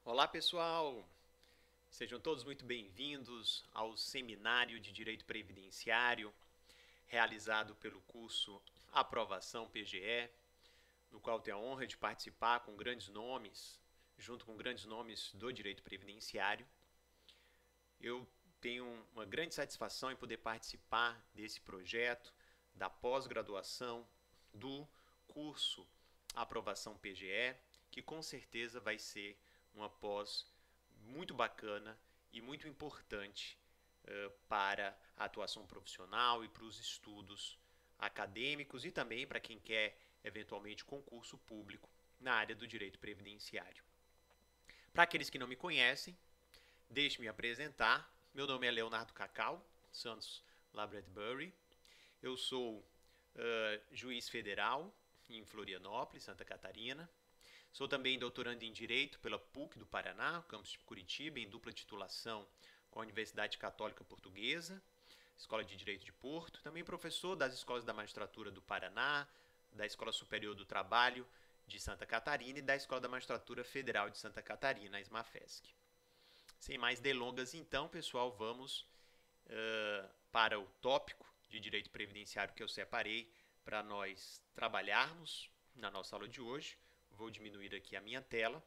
Olá, pessoal! Sejam todos muito bem-vindos ao Seminário de Direito Previdenciário, realizado pelo curso Aprovação PGE, no qual tenho a honra de participar com grandes nomes, junto com grandes nomes do direito previdenciário. Eu tenho uma grande satisfação em poder participar desse projeto, da pós-graduação, do curso Aprovação PGE, que com certeza vai ser uma pós muito bacana e muito importante para a atuação profissional e para os estudos acadêmicos e também para quem quer eventualmente concurso público na área do direito previdenciário. Para aqueles que não me conhecem, deixe-me apresentar. Meu nome é Leonardo Cacau Santos Labradbury. Eu sou juiz federal em Florianópolis, Santa Catarina. Sou também doutorando em Direito pela PUC do Paraná, campus de Curitiba, em dupla titulação com a Universidade Católica Portuguesa, Escola de Direito de Porto. Também professor das Escolas da Magistratura do Paraná, da Escola Superior do Trabalho de Santa Catarina e da Escola da Magistratura Federal de Santa Catarina, a SMAFESC. Sem mais delongas, então, pessoal, vamos para o tópico de direito previdenciário que eu separei para nós trabalharmos na nossa aula de hoje. Vou diminuir aqui a minha tela.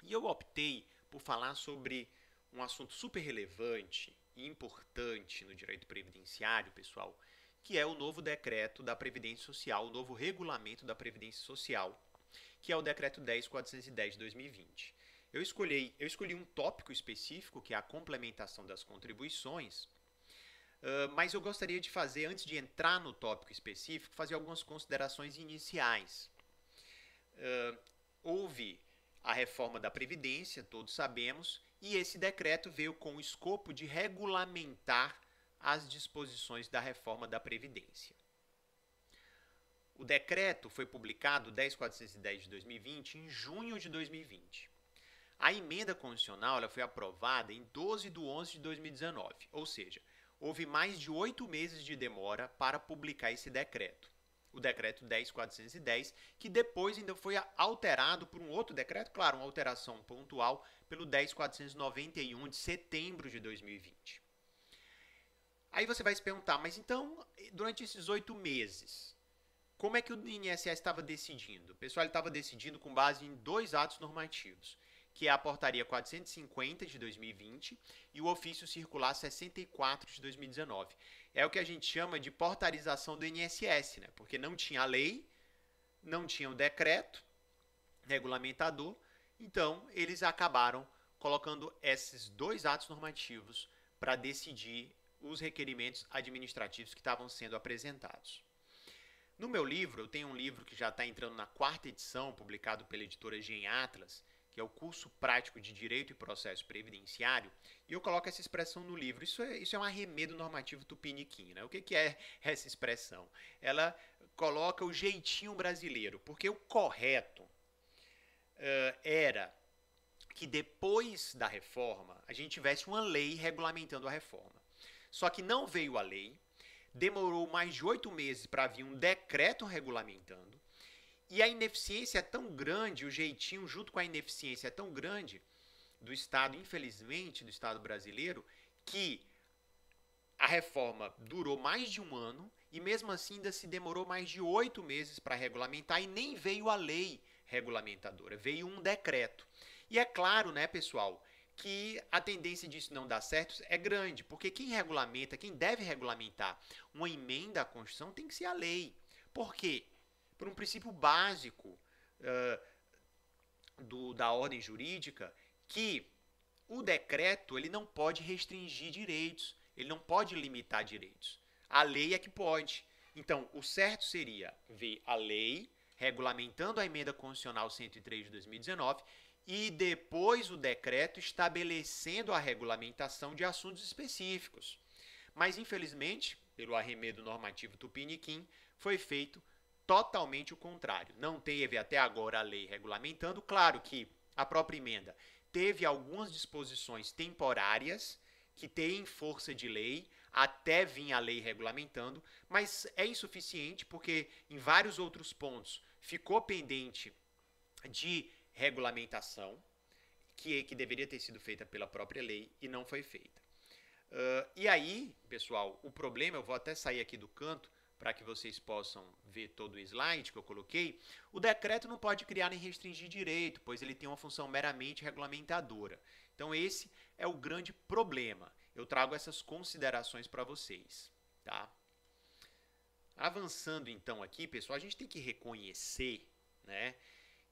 E eu optei por falar sobre um assunto super relevante e importante no direito previdenciário, pessoal, que é o novo decreto da Previdência Social, o novo regulamento da Previdência Social, que é o decreto 10.410 de 2020. Eu escolhi um tópico específico, que é a complementação das contribuições, mas eu gostaria de fazer, antes de entrar no tópico específico, fazer algumas considerações iniciais. Houve a reforma da Previdência, todos sabemos, e esse decreto veio com o escopo de regulamentar as disposições da reforma da Previdência. O decreto foi publicado 10.410 de 2020 em junho de 2020. A emenda constitucional ela foi aprovada em 12 de 11 de 2019, ou seja, houve mais de 8 meses de demora para publicar esse decreto. O decreto 10.410, que depois ainda foi alterado por um outro decreto, claro, uma alteração pontual, pelo 10.491 de setembro de 2020. Aí você vai se perguntar, mas então, durante esses 8 meses, como é que o INSS estava decidindo? O pessoal estava decidindo com base em dois atos normativos, que é a Portaria 450 de 2020 e o Ofício Circular 64 de 2019. É o que a gente chama de portarização do INSS, né? Porque não tinha a lei, não tinha o decreto regulamentador, então eles acabaram colocando esses dois atos normativos para decidir os requerimentos administrativos que estavam sendo apresentados. No meu livro, eu tenho um livro que já está entrando na 4ª edição, publicado pela editora Gen Atlas, que é o curso prático de Direito e Processo Previdenciário, e eu coloco essa expressão no livro. Isso é um arremedo normativo tupiniquim, né? O que é essa expressão? Ela coloca o jeitinho brasileiro, porque o correto era que depois da reforma a gente tivesse uma lei regulamentando a reforma. Só que não veio a lei, demorou mais de 8 meses para vir um decreto regulamentando, e a ineficiência é tão grande, o jeitinho junto com a ineficiência é tão grande do Estado, infelizmente, do Estado brasileiro, que a reforma durou mais de um ano e mesmo assim ainda se demorou mais de 8 meses para regulamentar e nem veio a lei regulamentadora, veio um decreto. E é claro, né, pessoal, que a tendência disso não dar certo é grande, porque quem regulamenta, quem deve regulamentar uma emenda à Constituição tem que ser a lei. Por quê? Por um princípio básico da ordem jurídica, que o decreto ele não pode restringir direitos, ele não pode limitar direitos. A lei é que pode. Então, o certo seria ver a lei regulamentando a emenda constitucional 103 de 2019 e depois o decreto estabelecendo a regulamentação de assuntos específicos. Mas, infelizmente, pelo arremedo normativo tupiniquim, foi feito totalmente o contrário. Não teve até agora a lei regulamentando. Claro que a própria emenda teve algumas disposições temporárias que têm força de lei até vir a lei regulamentando, mas é insuficiente porque em vários outros pontos ficou pendente de regulamentação. que deveria ter sido feita pela própria lei e não foi feita. E aí, pessoal, o problema, eu vou até sair aqui do canto para que vocês possam ver todo o slide que eu coloquei, o decreto não pode criar nem restringir direito, pois ele tem uma função meramente regulamentadora. Então esse é o grande problema. Eu trago essas considerações para vocês, tá? Avançando então aqui, pessoal, a gente tem que reconhecer, né,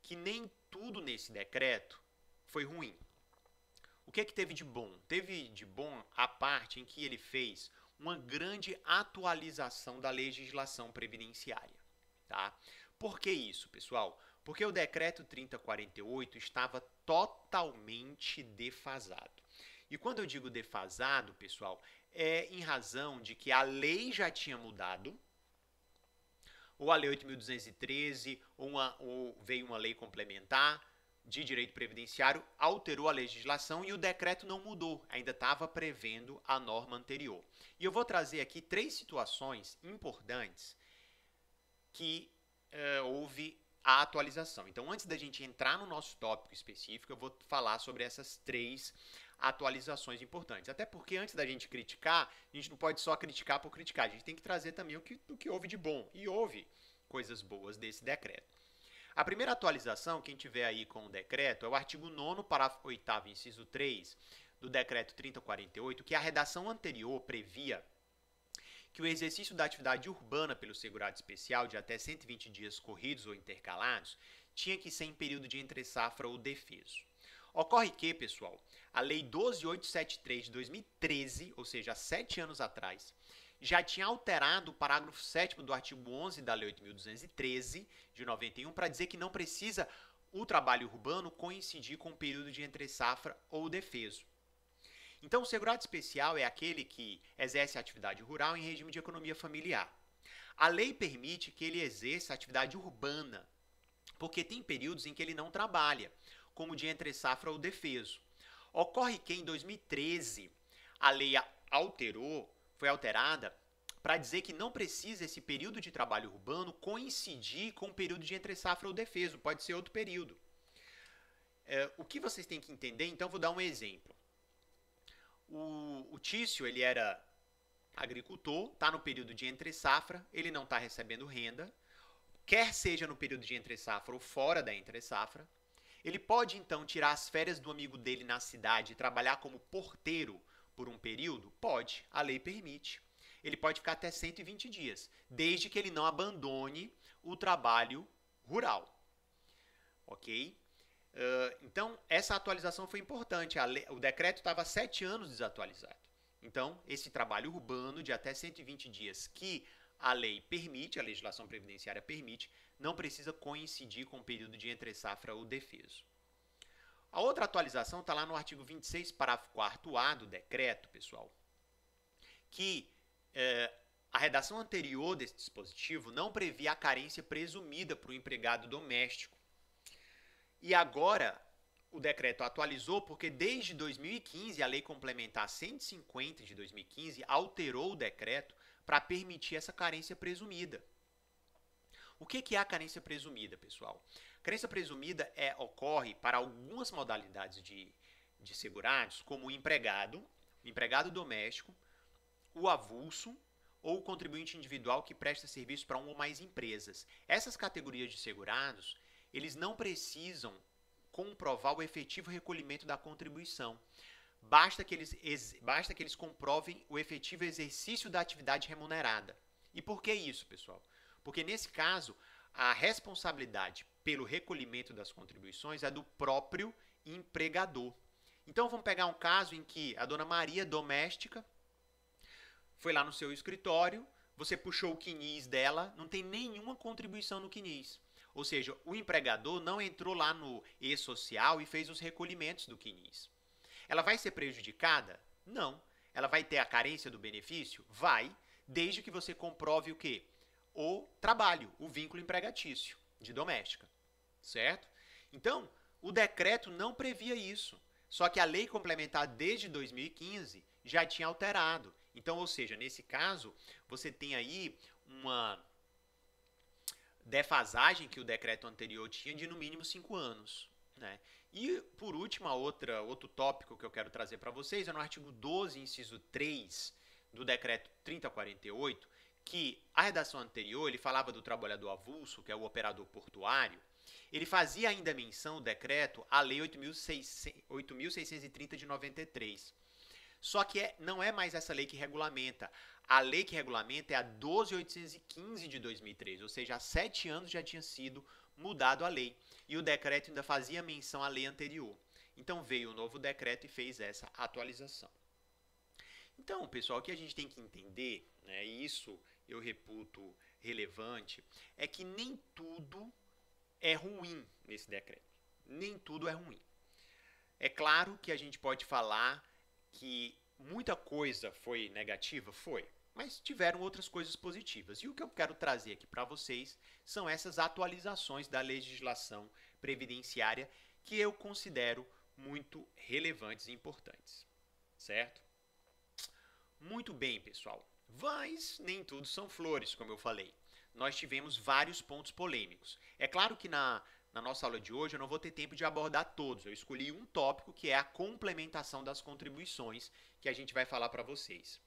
que nem tudo nesse decreto foi ruim. O que é que teve de bom? Teve de bom a parte em que ele fez uma grande atualização da legislação previdenciária, tá? Por que isso, pessoal? Porque o decreto 3048 estava totalmente defasado. E quando eu digo defasado, pessoal, é em razão de que a lei já tinha mudado, ou a lei 8.213, ou veio uma lei complementar de direito previdenciário, alterou a legislação e o decreto não mudou, ainda estava prevendo a norma anterior. E eu vou trazer aqui 3 situações importantes que houve a atualização. Então, antes da gente entrar no nosso tópico específico, eu vou falar sobre essas 3 atualizações importantes. Até porque antes da gente criticar, a gente não pode só criticar por criticar, a gente tem que trazer também o que houve de bom. E houve coisas boas desse decreto. A primeira atualização, quem tiver aí com o decreto, é o artigo 9º, parágrafo 8º, inciso 3, do decreto 3048, que a redação anterior previa que o exercício da atividade urbana pelo segurado especial de até 120 dias corridos ou intercalados tinha que ser em período de entre-safra ou defeso. Ocorre que, pessoal, a Lei 12.873 de 2013, ou seja, há 7 anos atrás, já tinha alterado o parágrafo 7º do artigo 11 da Lei 8.213, de 91, para dizer que não precisa o trabalho urbano coincidir com o período de entre-safra ou defeso. Então, o segurado especial é aquele que exerce a atividade rural em regime de economia familiar. A lei permite que ele exerça a atividade urbana, porque tem períodos em que ele não trabalha, como de entre-safra ou defeso. Ocorre que em 2013 a lei foi alterada para dizer que não precisa esse período de trabalho urbano coincidir com o período de entre-safra ou defeso, pode ser outro período. O que vocês têm que entender, então, vou dar um exemplo. O Tício, ele era agricultor, está no período de entre-safra, ele não está recebendo renda, quer seja no período de entre-safra ou fora da entre-safra. Ele pode, então, tirar as férias do amigo dele na cidade e trabalhar como porteiro por um período? Pode, a lei permite. Ele pode ficar até 120 dias, desde que ele não abandone o trabalho rural. Ok? Então, essa atualização foi importante. O decreto estava há 7 anos desatualizado. Então, esse trabalho urbano de até 120 dias que a lei permite, a legislação previdenciária permite, não precisa coincidir com o período de entre-safra ou defeso. A outra atualização está lá no artigo 26, parágrafo 4º do decreto, pessoal, que a redação anterior desse dispositivo não previa a carência presumida para o empregado doméstico. E agora o decreto atualizou porque desde 2015 a Lei Complementar 150 de 2015 alterou o decreto para permitir essa carência presumida. O que é a carência presumida, pessoal? A carência presumida ocorre para algumas modalidades de segurados, como o empregado doméstico, o avulso ou o contribuinte individual que presta serviço para uma ou mais empresas. Essas categorias de segurados, eles não precisam comprovar o efetivo recolhimento da contribuição. Basta que eles comprovem o efetivo exercício da atividade remunerada. E por que isso, pessoal? Porque nesse caso, a responsabilidade pelo recolhimento das contribuições é do próprio empregador. Então vamos pegar um caso em que a dona Maria, doméstica, foi lá no seu escritório, você puxou o CNIS dela, não tem nenhuma contribuição no CNIS. Ou seja, o empregador não entrou lá no e-social e fez os recolhimentos do CNIS. Ela vai ser prejudicada? Não. Ela vai ter a carência do benefício? Vai, desde que você comprove o quê? O trabalho, o vínculo empregatício de doméstica, certo? Então, o decreto não previa isso, só que a lei complementar desde 2015 já tinha alterado. Então, ou seja, nesse caso, você tem aí uma defasagem que o decreto anterior tinha de no mínimo 5 anos, né? E, por último, outro tópico que eu quero trazer para vocês é no artigo 12, inciso 3 do decreto 3048, que a redação anterior ele falava do trabalhador avulso, que é o operador portuário. Ele fazia ainda menção, o decreto, à Lei 8.630 de 93. Só que não é mais essa lei que regulamenta. A lei que regulamenta é a 12.815 de 2003, ou seja, há 7 anos já tinha sido mudado a lei. E o decreto ainda fazia menção à lei anterior. Então veio o novo decreto e fez essa atualização. Então, pessoal, o que a gente tem que entender, né, e isso eu reputo relevante, é que nem tudo é ruim nesse decreto. Nem tudo é ruim. É claro que a gente pode falar que muita coisa foi negativa, foi, mas tiveram outras coisas positivas. E o que eu quero trazer aqui para vocês são essas atualizações da legislação previdenciária que eu considero muito relevantes e importantes, certo? Muito bem, pessoal. Mas nem tudo são flores, como eu falei. Nós tivemos vários pontos polêmicos. É claro que na nossa aula de hoje eu não vou ter tempo de abordar todos. Eu escolhi um tópico que é a complementação das contribuições, que a gente vai falar para vocês.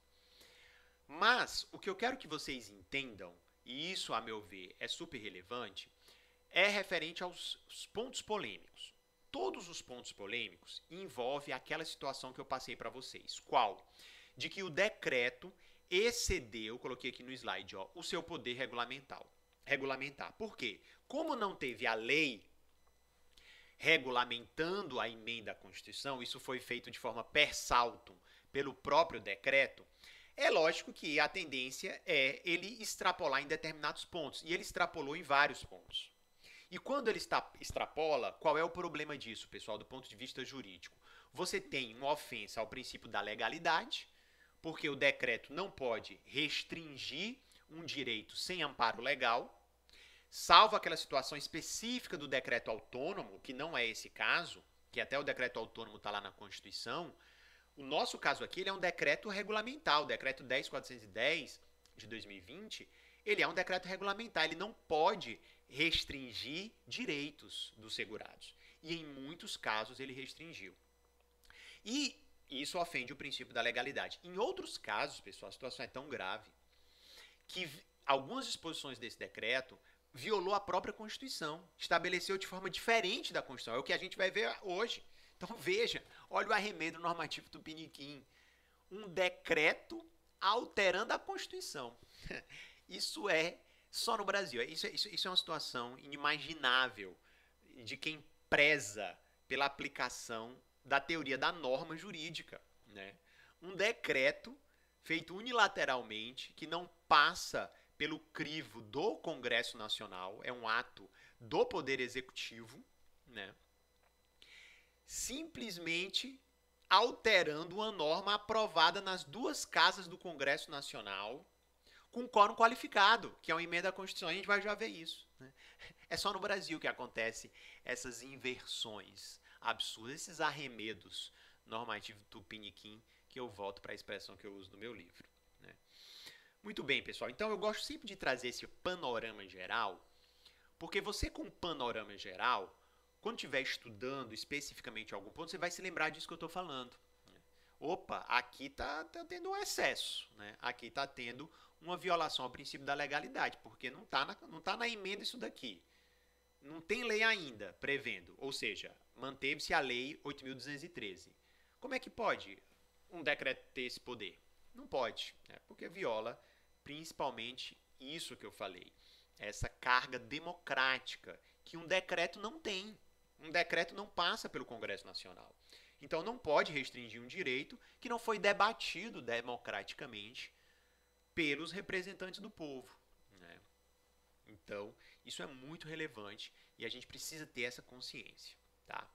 Mas o que eu quero que vocês entendam, e isso a meu ver é super relevante, é referente aos pontos polêmicos. Todos os pontos polêmicos envolvem aquela situação que eu passei para vocês. Qual? De que o decreto excedeu, coloquei aqui no slide, ó, o seu poder regulamentar. Por quê? Como não teve a lei regulamentando a emenda à Constituição, isso foi feito de forma per saltum pelo próprio decreto, é lógico que a tendência é ele extrapolar em determinados pontos, e ele extrapolou em vários pontos. E quando ele extrapola, qual é o problema disso, pessoal, do ponto de vista jurídico? Você tem uma ofensa ao princípio da legalidade, porque o decreto não pode restringir um direito sem amparo legal, salvo aquela situação específica do decreto autônomo, que não é esse caso, que até o decreto autônomo está lá na Constituição. O nosso caso aqui ele é um decreto regulamentar, o decreto 10.410 de 2020, ele é um decreto regulamentar, ele não pode restringir direitos dos segurados. E em muitos casos ele restringiu. E isso ofende o princípio da legalidade. Em outros casos, pessoal, a situação é tão grave que algumas disposições desse decreto violou a própria Constituição, estabeleceu de forma diferente da Constituição. É o que a gente vai ver hoje. Então veja, olha o arremedo normativo tupiniquim. Um decreto alterando a Constituição. Isso é só no Brasil. Isso é uma situação inimaginável de quem preza pela aplicação da teoria da norma jurídica, né? Um decreto feito unilateralmente, que não passa pelo crivo do Congresso Nacional, é um ato do Poder Executivo, né? Simplesmente alterando uma norma aprovada nas duas casas do Congresso Nacional, com quórum qualificado, que é uma emenda à Constituição. A gente vai já ver isso, né? É só no Brasil que acontece essas inversões absurdas, esses arremedos normativos tupiniquim, que eu volto para a expressão que eu uso no meu livro, né? Muito bem, pessoal. Então eu gosto sempre de trazer esse panorama geral, porque você com o panorama geral, quando estiver estudando especificamente algum ponto, você vai se lembrar disso que eu estou falando. Opa, aqui está tendo um excesso, né? Aqui está tendo uma violação ao princípio da legalidade, porque não tá na emenda isso daqui. Não tem lei ainda prevendo, ou seja, manteve-se a lei 8.213. Como é que pode um decreto ter esse poder? Não pode, né? Porque viola principalmente isso que eu falei, essa carga democrática que um decreto não tem. Um decreto não passa pelo Congresso Nacional. Então não pode restringir um direito que não foi debatido democraticamente pelos representantes do povo, né? Então, isso é muito relevante e a gente precisa ter essa consciência, tá?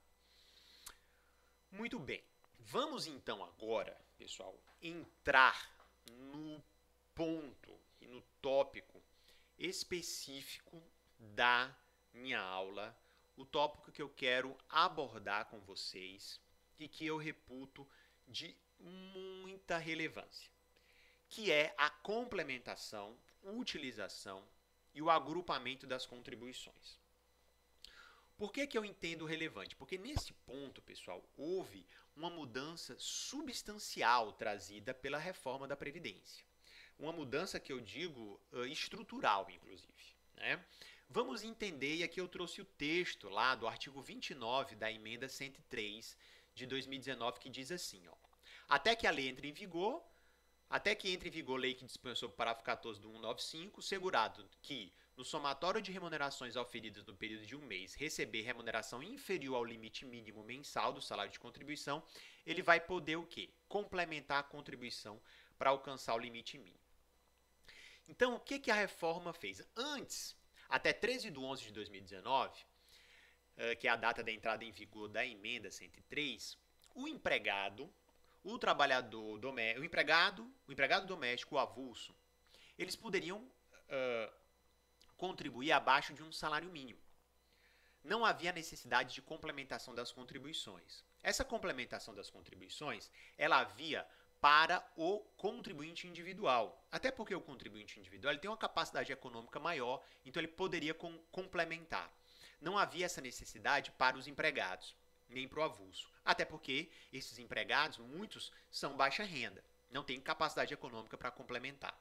Muito bem. Vamos então agora, pessoal, entrar no ponto e no tópico específico da minha aula, o tópico que eu quero abordar com vocês e que eu reputo de muita relevância, que é a complementação, utilização e o agrupamento das contribuições. Por que que eu entendo relevante? Porque nesse ponto, pessoal, houve uma mudança substancial trazida pela reforma da Previdência. Uma mudança que eu digo estrutural, inclusive, né? Vamos entender, e aqui eu trouxe o texto lá do artigo 29 da emenda 103 de 2019, que diz assim, ó: até que a lei entre em vigor, até que entre em vigor a lei que dispõe sobre o parágrafo 14 do 195, segurado que, no somatório de remunerações auferidas no período de um mês, receber remuneração inferior ao limite mínimo mensal do salário de contribuição, ele vai poder o quê? Complementar a contribuição para alcançar o limite mínimo. Então, o que que a reforma fez? Antes, até 13 de 11 de 2019, que é a data da entrada em vigor da emenda 103, o empregado, o trabalhador doméstico, o empregado doméstico, o avulso, eles poderiam contribuir abaixo de um salário mínimo. Não havia necessidade de complementação das contribuições. Essa complementação das contribuições, ela havia para o contribuinte individual. Até porque o contribuinte individual ele tem uma capacidade econômica maior, então ele poderia complementar. Não havia essa necessidade para os empregados, nem para o avulso. Até porque esses empregados, muitos, são baixa renda, não têm capacidade econômica para complementar.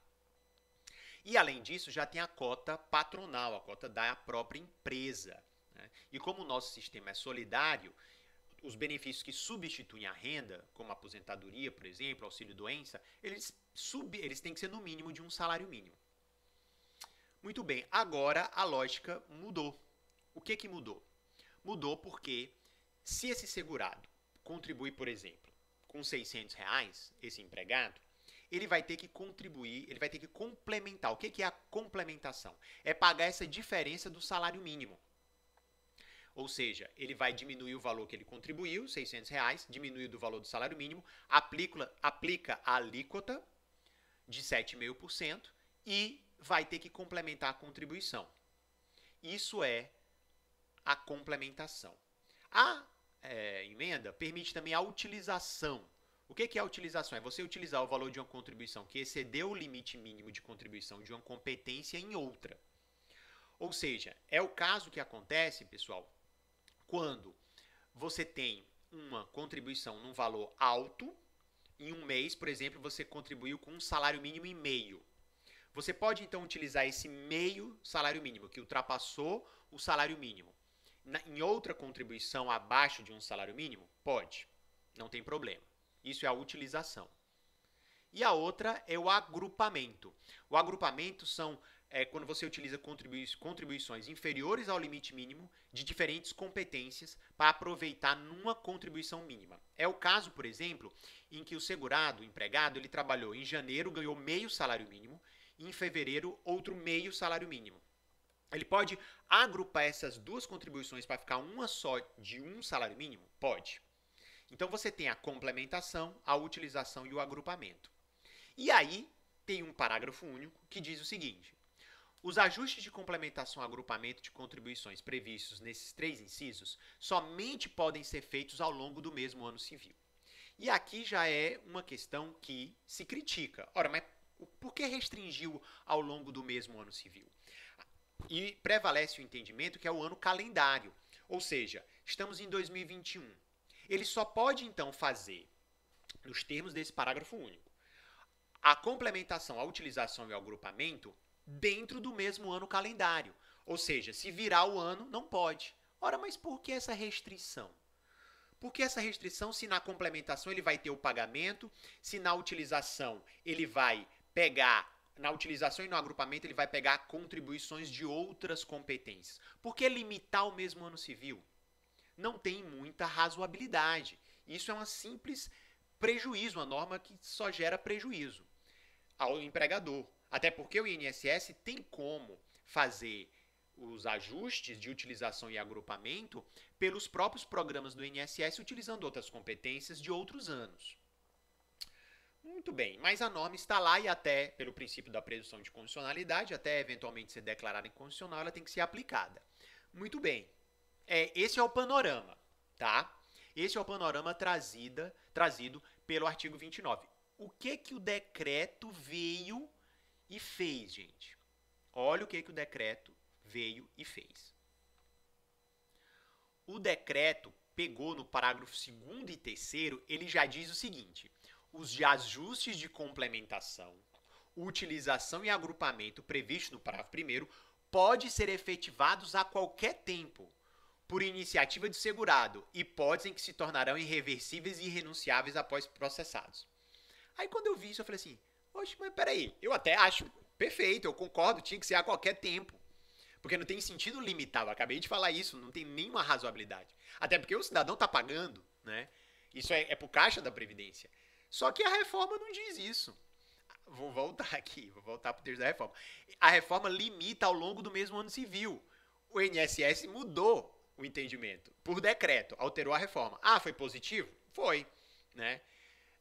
E, além disso, já tem a cota patronal, a cota da própria empresa. Né? E como o nosso sistema é solidário, os benefícios que substituem a renda, como a aposentadoria, por exemplo, auxílio-doença, eles têm que ser no mínimo de um salário mínimo. Muito bem, agora a lógica mudou. O que que mudou? Mudou porque se esse segurado contribui, por exemplo, com R$600, esse empregado, ele vai ter que contribuir, ele vai ter que complementar. O que é a complementação? É pagar essa diferença do salário mínimo. Ou seja, ele vai diminuir o valor que ele contribuiu, R$600, diminui do valor do salário mínimo, aplica a alíquota de 7,5% e vai ter que complementar a contribuição. Isso é a complementação. A emenda permite também a utilização. O que é a utilização? É você utilizar o valor de uma contribuição que excedeu o limite mínimo de contribuição de uma competência em outra. Ou seja, é o caso que acontece, pessoal, quando você tem uma contribuição num valor alto, em um mês, por exemplo, você contribuiu com um salário mínimo e meio. Você pode, então, utilizar esse meio salário mínimo, que ultrapassou o salário mínimo, em outra contribuição abaixo de um salário mínimo? Pode, não tem problema. Isso é a utilização. E a outra é o agrupamento. O agrupamento são quando você utiliza contribuições inferiores ao limite mínimo de diferentes competências para aproveitar numa contribuição mínima. É o caso, por exemplo, em que o segurado, o empregado, ele trabalhou em janeiro, ganhou meio salário mínimo, e em fevereiro, outro meio salário mínimo. Ele pode agrupar essas duas contribuições para ficar uma só de um salário mínimo? Pode. Então você tem a complementação, a utilização e o agrupamento. E aí tem um parágrafo único que diz o seguinte: os ajustes de complementação e agrupamento de contribuições previstos nesses três incisos somente podem ser feitos ao longo do mesmo ano civil. E aqui já é uma questão que se critica. Ora, mas por que restringiu ao longo do mesmo ano civil? E prevalece o entendimento que é o ano calendário, ou seja, estamos em 2021. Ele só pode, então, fazer, nos termos desse parágrafo único, a complementação, a utilização e o agrupamento dentro do mesmo ano calendário. Ou seja, se virar o ano, não pode. Ora, mas por que essa restrição? Por que essa restrição se na complementação ele vai ter o pagamento, se na utilização ele vai pegar, na utilização e no agrupamento ele vai pegar contribuições de outras competências? Por que limitar o mesmo ano civil? Não tem muita razoabilidade. Isso é um simples prejuízo, uma norma que só gera prejuízo ao empregador. Até porque o INSS tem como fazer os ajustes de utilização e agrupamento pelos próprios programas do INSS, utilizando outras competências de outros anos. Muito bem, mas a norma está lá e até pelo princípio da presunção de constitucionalidade, até eventualmente ser declarada inconstitucional, ela tem que ser aplicada. Muito bem, esse é o panorama, tá? Esse é o panorama trazido pelo artigo 29. O que que o decreto veio e fez, gente? Olha o que que o decreto veio e fez. O decreto pegou no parágrafo 2º e 3º, ele já diz o seguinte: os ajustes de complementação, utilização e agrupamento previsto no parágrafo 1º pode ser efetivados a qualquer tempo, por iniciativa de segurado, hipótese em que se tornarão irreversíveis e irrenunciáveis após processados. Aí quando eu vi isso, eu falei assim, oxe, mas peraí, eu até acho perfeito, eu concordo, tinha que ser a qualquer tempo. Porque não tem sentido limitar, eu acabei de falar isso, não tem nenhuma razoabilidade. Até porque o cidadão está pagando, né? Isso é pro caixa da Previdência. Só que a reforma não diz isso. Vou voltar aqui, vou voltar para o texto da reforma. A reforma limita ao longo do mesmo ano civil. O INSS mudou o entendimento por decreto, alterou a reforma. Ah, foi positivo? Foi, né?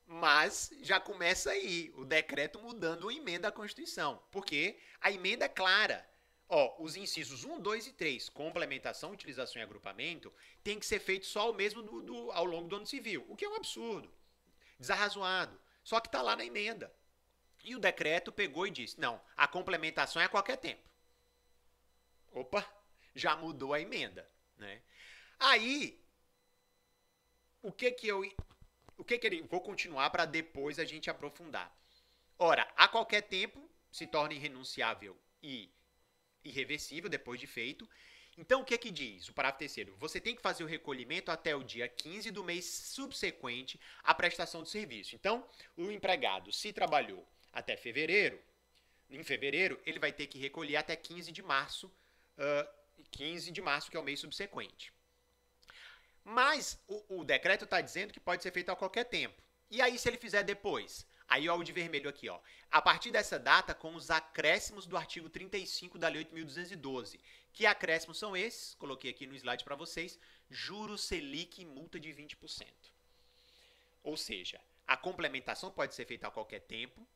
Mas já começa aí o decreto mudando a emenda à Constituição, porque a emenda é clara. Ó, os incisos 1, 2 e 3, complementação, utilização e agrupamento, tem que ser feito só o mesmo ao longo do ano civil, o que é um absurdo, desarrazoado. Só que está lá na emenda. E o decreto pegou e disse, não, a complementação é a qualquer tempo. Opa, já mudou a emenda, né? Aí, o que ele... Vou continuar para depois a gente aprofundar. Ora, a qualquer tempo se torna irrenunciável e irreversível depois de feito. Então, o que diz? O parágrafo 3º. Você tem que fazer o recolhimento até o dia 15 do mês subsequente à prestação do serviço. Então, o empregado, se trabalhou até fevereiro, em fevereiro, ele vai ter que recolher até 15 de março, 15 de março, que é o mês subsequente. Mas o decreto está dizendo que pode ser feito a qualquer tempo. E aí, se ele fizer depois? Aí, ó, o de vermelho aqui, ó. A partir dessa data, com os acréscimos do artigo 35 da Lei 8.212. Que acréscimos são esses? Coloquei aqui no slide para vocês. Juros, Selic e multa de 20%. Ou seja, a complementação pode ser feita a qualquer tempo.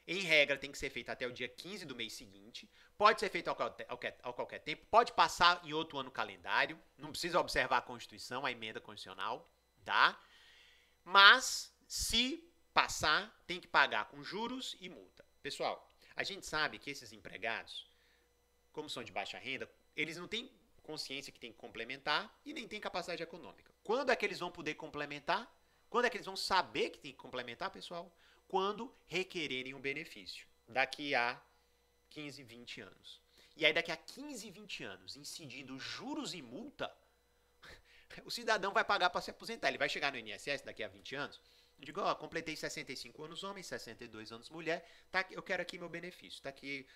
Em regra, tem que ser feita até o dia 15 do mês seguinte. Pode ser feita a qualquer tempo. Pode passar em outro ano calendário. Não precisa observar a Constituição, a emenda constitucional, tá? Mas, se passar, tem que pagar com juros e multa. Pessoal, a gente sabe que esses empregados, como são de baixa renda, eles não têm consciência que tem que complementar e nem têm capacidade econômica. Quando é que eles vão poder complementar? Quando é que eles vão saber que tem que complementar, pessoal? Quando requererem um benefício. Daqui a 15, 20 anos. E aí, daqui a 15, 20 anos, incidindo juros e multa, o cidadão vai pagar para se aposentar. Ele vai chegar no INSS daqui a 20 anos. Eu digo, ó, completei 65 anos homem, 62 anos mulher, tá, eu quero aqui meu benefício. Tá aqui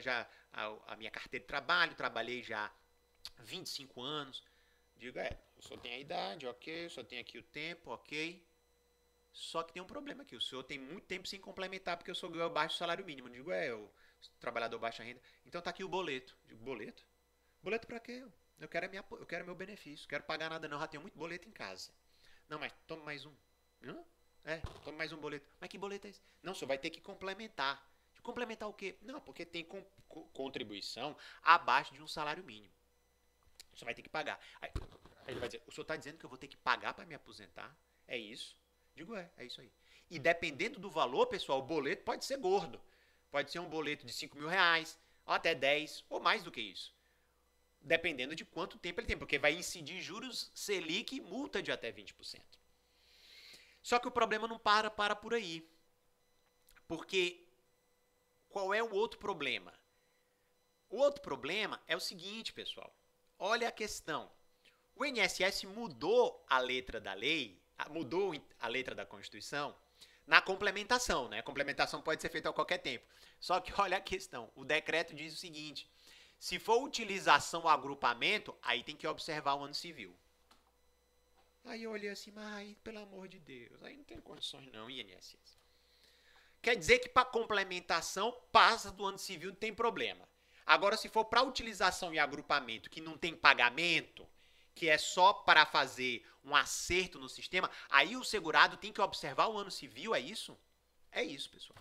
já a minha carteira de trabalho, trabalhei já 25 anos. Digo, o senhor tem a idade, ok, o senhor tem aqui o tempo, ok. Só que tem um problema aqui, o senhor tem muito tempo sem complementar porque eu sou ganho abaixo do salário mínimo. Eu digo, o trabalhador baixa renda. Então tá aqui o boleto. Eu digo, boleto? Boleto pra quê? Eu quero meu benefício, não quero pagar nada não, já tenho muito boleto em casa. Não, mas tome mais um. Hã? Tome mais um boleto. Mas que boleto é esse? Não, o senhor vai ter que complementar. Complementar o quê? Não, porque tem contribuição abaixo de um salário mínimo. O senhor vai ter que pagar. Aí ele vai dizer, o senhor está dizendo que eu vou ter que pagar para me aposentar? É isso? Digo, é isso aí. E dependendo do valor, pessoal, o boleto pode ser gordo. Pode ser um boleto de 5 mil reais, ou até 10, ou mais do que isso. Dependendo de quanto tempo ele tem, porque vai incidir juros, Selic e multa de até 20%. Só que o problema não para por aí. Porque qual é o outro problema? O outro problema é o seguinte, pessoal. Olha a questão. O INSS mudou a letra da lei, mudou a letra da Constituição na complementação, né? A complementação pode ser feita a qualquer tempo. Só que olha a questão. O decreto diz o seguinte: se for utilização ou agrupamento, aí tem que observar o ano civil. Aí eu olhei assim, mas pelo amor de Deus, aí não tem condições não, INSS. Quer dizer que para complementação, passa do ano civil, não tem problema. Agora, se for para utilização e agrupamento, que não tem pagamento, que é só para fazer um acerto no sistema, aí o segurado tem que observar o ano civil, é isso? É isso, pessoal.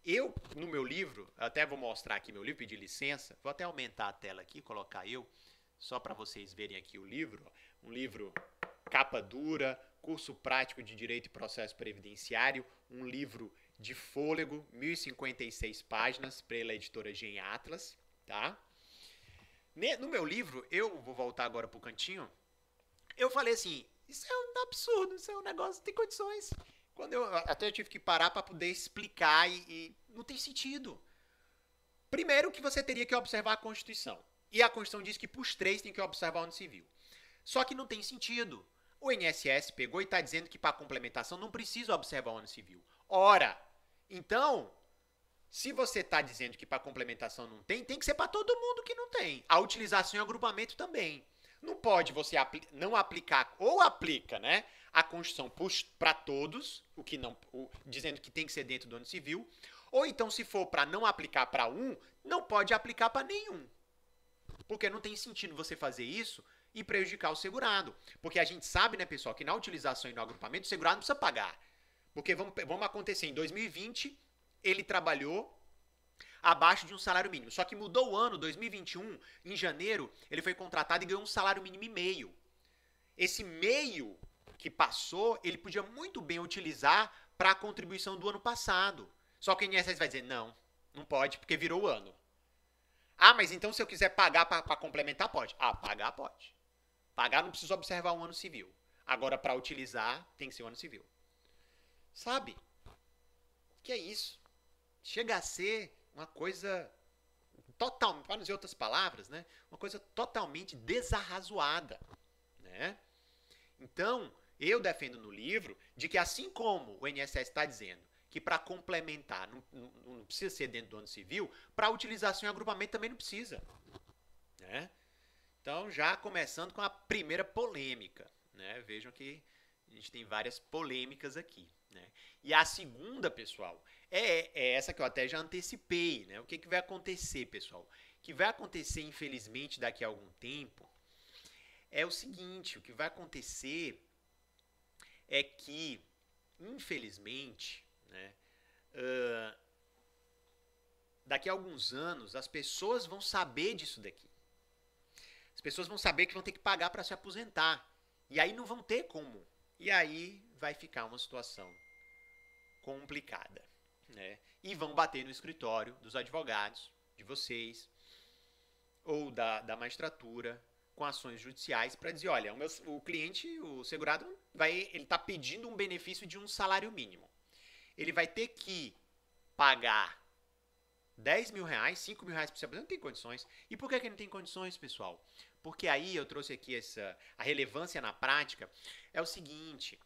Eu, no meu livro, até vou mostrar aqui meu livro, pedir licença, vou até aumentar a tela aqui, colocar só para vocês verem aqui o livro, um livro capa dura, curso prático de Direito e Processo Previdenciário, um livro de fôlego, 1056 páginas, pela editora Gen Atlas, tá? No meu livro, eu vou voltar agora pro cantinho, eu falei assim, isso é um absurdo, isso é um negócio, não tem condições. Até eu tive que parar para poder explicar e não tem sentido. Primeiro que você teria que observar a Constituição. E a Constituição diz que para os três tem que observar o ano civil. Só que não tem sentido. O INSS pegou e está dizendo que para a complementação não precisa observar o ano civil. Ora, então, se você está dizendo que para a complementação não tem, tem que ser para todo mundo que não tem. A utilização e agrupamento também. Não pode você não aplicar, ou aplica, né, a Constituição para todos, dizendo que tem que ser dentro do ano civil, ou então, se for para não aplicar para um, não pode aplicar para nenhum. Porque não tem sentido você fazer isso e prejudicar o segurado. Porque a gente sabe, né, pessoal, que na utilização e no agrupamento o segurado não precisa pagar. Porque vamos acontecer, em 2020, ele trabalhou abaixo de um salário mínimo. Só que mudou o ano, 2021, em janeiro, ele foi contratado e ganhou um salário mínimo e meio. Esse meio que passou, ele podia muito bem utilizar para a contribuição do ano passado. Só que o INSS vai dizer, não, não pode, porque virou o ano. Ah, mas então se eu quiser pagar para complementar, pode. Ah, pagar pode. Pagar não precisa observar um ano civil. Agora, para utilizar, tem que ser um ano civil. Sabe? Que é isso? Chega a ser uma coisa totalmente, para não dizer outras palavras, né? Uma coisa totalmente desarrazoada, né? Então, eu defendo no livro de que assim como o INSS está dizendo que para complementar não precisa ser dentro do ano civil, para utilização e agrupamento também não precisa, né? Então, já começando com a primeira polêmica, né? Vejam que a gente tem várias polêmicas aqui, né? E a segunda, pessoal, é essa que eu até já antecipei, né? O que vai acontecer, pessoal? O que vai acontecer, infelizmente, daqui a algum tempo, é o seguinte, o que vai acontecer é que, infelizmente, né, daqui a alguns anos, as pessoas vão saber disso daqui. As pessoas vão saber que vão ter que pagar para se aposentar. E aí não vão ter como. E aí vai ficar uma situação complicada, né? E vão bater no escritório dos advogados, de vocês, ou da magistratura, com ações judiciais para dizer, olha, o cliente, o segurado, ele está pedindo um benefício de um salário mínimo. Ele vai ter que pagar 10 mil reais, 5 mil reais para se aposentar, não tem condições. E por que não tem condições, pessoal? Porque aí eu trouxe aqui a relevância na prática, é o seguinte,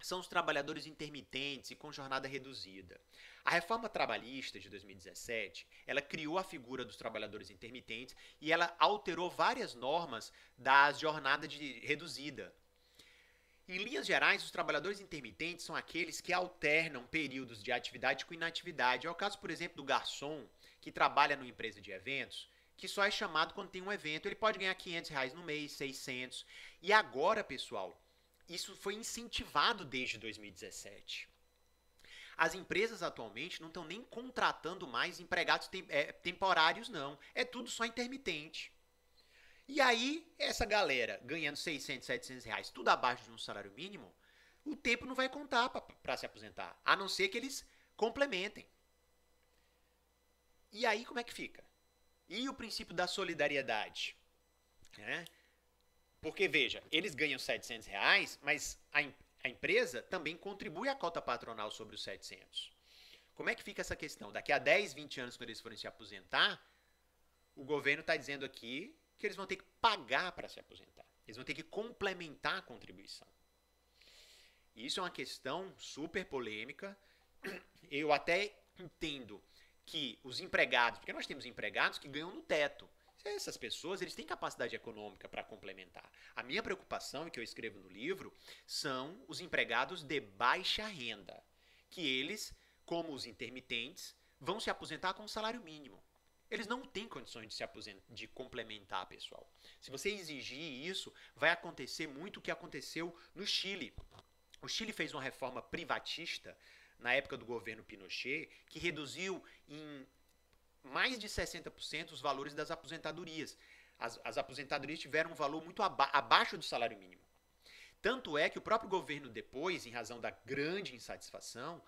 são os trabalhadores intermitentes e com jornada reduzida. A reforma trabalhista de 2017, ela criou a figura dos trabalhadores intermitentes e ela alterou várias normas das jornadas reduzida. Em linhas gerais, os trabalhadores intermitentes são aqueles que alternam períodos de atividade com inatividade. É o caso, por exemplo, do garçom, que trabalha numa empresa de eventos, que só é chamado quando tem um evento. Ele pode ganhar R$500 no mês, 600. E agora, pessoal, isso foi incentivado desde 2017. As empresas atualmente não estão nem contratando mais empregados temporários, não. É tudo só intermitente. E aí, essa galera ganhando 600, 700 reais, tudo abaixo de um salário mínimo, o tempo não vai contar para se aposentar, a não ser que eles complementem. E aí, como é que fica? E o princípio da solidariedade? Né? Porque, veja, eles ganham 700 reais, mas a empresa também contribui a cota patronal sobre os 700. Como é que fica essa questão? Daqui a 10, 20 anos, quando eles forem se aposentar, o governo está dizendo aqui que eles vão ter que pagar para se aposentar. Eles vão ter que complementar a contribuição. Isso é uma questão super polêmica. Eu até entendo que os empregados, porque nós temos empregados que ganham no teto. Essas pessoas, eles têm capacidade econômica para complementar. A minha preocupação, e que eu escrevo no livro, são os empregados de baixa renda, que eles, como os intermitentes, vão se aposentar com um salário mínimo. Eles não têm condições de se aposentar, de complementar, pessoal. Se você exigir isso, vai acontecer muito o que aconteceu no Chile. O Chile fez uma reforma privatista na época do governo Pinochet, que reduziu em mais de 60% os valores das aposentadorias. As aposentadorias tiveram um valor muito abaixo do salário mínimo. Tanto é que o próprio governo depois, em razão da grande insatisfação,